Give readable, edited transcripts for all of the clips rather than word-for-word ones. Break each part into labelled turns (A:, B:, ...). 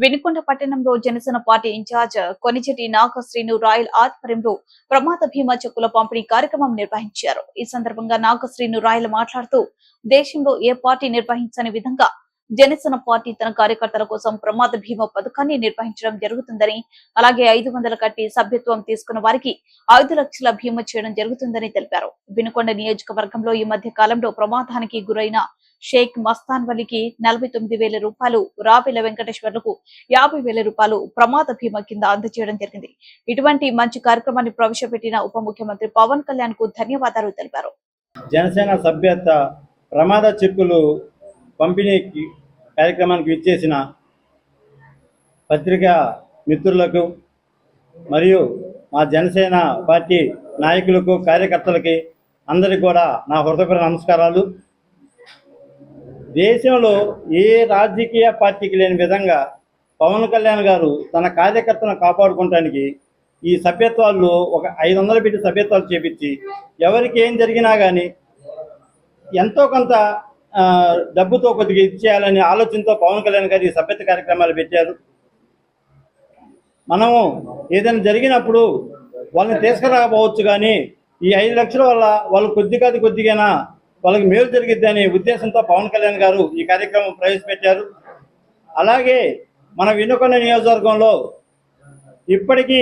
A: వినుకొండ పట్టణంలో Janasena party in charge Konichetti Nagasrinu Rayal ఆధ్వర్యంలో ప్రమాద భీమా చెక్కుల పంపిణీ కార్యక్రమం నిర్వహించారు. ఈ సందర్భంగా నాగశ్రీను రాయల్ మాట్లాడుతూ దేశంలో ఏ పార్టీ నిర్వహించని విధంగా జనసేన పార్టీ తన కార్యకర్తల కోసం ప్రమాద భీమా పథకాన్ని నిర్వహించడం జరుగుతుందని, అలాగే 500 కట్టి సభ్యత్వం తీసుకున్న వారికి 5 లక్షల భీమా చేయడం జరుగుతుందని తెలిపారు. వినుకొండ నియోజకవర్గంలో ఈ మధ్య కాలంలో ప్రమాదానికి గురైన షేక్ మస్తాన్ వలికి 49,000 రూపాయలు, రావిల వెంకటేశ్వర్లకు 50,000 రూపాయలు ప్రమాద భీమా కింద అందజేయడం జరిగింది. ఇటువంటి మంచి కార్యక్రమాన్ని ప్రవేశపెట్టిన ఉప ముఖ్యమంత్రి పవన్ కళ్యాణ్ కు ధన్యవాదాలు తెలిపారు.
B: జనసేన సభ్యత ప్రమాద చెక్కులు పంపిణీ కార్యక్రమానికి విచ్చేసిన పత్రికా మిత్రులకు మరియు మా జనసేన పార్టీ నాయకులకు, కార్యకర్తలకి అందరికీ కూడా నా హృదయపూర్వక నమస్కారాలు. దేశంలో ఏ రాజకీయ పార్టీకి లేని విధంగా పవన్ కళ్యాణ్ గారు తన కార్యకర్తలను కాపాడుకోవడానికి ఈ సభ్యత్వాలు ఒక 500 పెట్టి సభ్యత్వాలు చేపించి ఎవరికి ఏం జరిగినా కానీ ఎంతో కొంత డబ్బుతో కొద్దిగా ఇచ్చేయాలనే ఆలోచనతో పవన్ కళ్యాణ్ గారు ఈ సభ్యత కార్యక్రమాలు పెట్టారు. మనము ఏదైనా జరిగినప్పుడు వాళ్ళని తీసుకురాకపోవచ్చు, కానీ ఈ 5 లక్షల వల్ల వాళ్ళు కొద్దిగా వాళ్ళకి మేలు జరిగిద్ది అనే ఉద్దేశంతో పవన్ కళ్యాణ్ గారు ఈ కార్యక్రమం ప్రవేశపెట్టారు. అలాగే మన వినుకొండ నియోజకవర్గంలో ఇప్పటికీ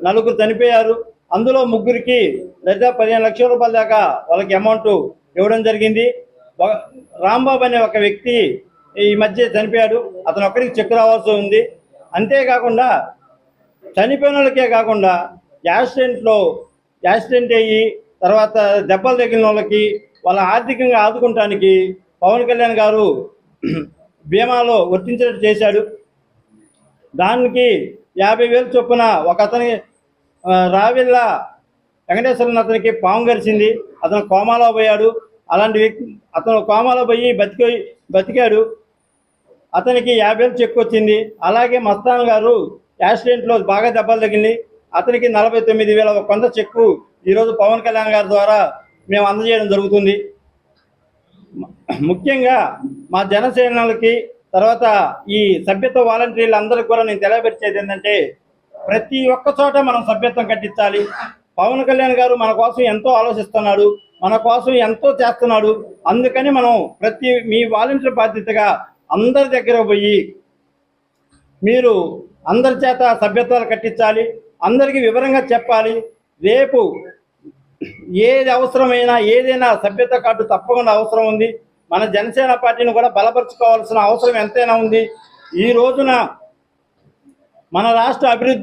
B: 4 చనిపోయారు. అందులో 3కి దాదాపు 15 లక్షల రూపాయల దాకా వాళ్ళకి అమౌంట్ ఇవ్వడం జరిగింది. రాంబాబు అనే ఒక వ్యక్తి ఈ మధ్య చనిపోయాడు. అతను ఒక్కడికి చెక్ రావాల్సి ఉంది. అంతేకాకుండా చనిపోయిన వాళ్ళకే కాకుండా యాక్సిడెంట్ అయ్యి తర్వాత దెబ్బలు తగిలిన వాళ్ళకి వాళ్ళ ఆర్థికంగా ఆదుకోవటానికి పవన్ కళ్యాణ్ గారు బీమాలో వర్తించినట్టు చేశాడు. దానికి 50,000 చొప్పున ఒక అతని రావిళ్ళ వెంకటేశ్వరన్ అతనికి పాము గరిచింది. అతను కోమాలో పోయాడు. అలాంటి వ్యక్తి అతను కోమాలో పోయి బతికాడు. అతనికి 50,000 చెక్ వచ్చింది. అలాగే మస్తాన్ గారు యాక్సిడెంట్లో బాగా దెబ్బలు తగిలింది. అతనికి 49,000 కొంత చెక్కు ఈరోజు పవన్ కళ్యాణ్ గారి ద్వారా మేము అందజేయడం జరుగుతుంది. ముఖ్యంగా మా జనసేనలకి తర్వాత ఈ సభ్యత్వ వాలంటీర్లు అందరికీ కూడా నేను తెలియపరిచేది ఏంటంటే, ప్రతి ఒక్క చోట మనం సభ్యత్వం కట్టించాలి. పవన్ కళ్యాణ్ గారు మన కోసం ఎంతో ఆలోచిస్తున్నాడు, మన కోసం ఎంతో చేస్తున్నాడు. అందుకని మనం మీ వాలంటీర్ బాధ్యతగా అందరి దగ్గర పోయి మీరు అందరి చేత సభ్యత్వాలు కట్టించాలి, అందరికీ వివరంగా చెప్పాలి. రేపు ఏది అవసరమైనా ఏదైనా సభ్యత కార్డు తప్పకుండా అవసరం ఉంది. మన జనసేన పార్టీని కూడా బలపరుచుకోవాల్సిన అవసరం ఎంతైనా ఉంది. ఈ రోజున మన రాష్ట్ర అభివృద్ధి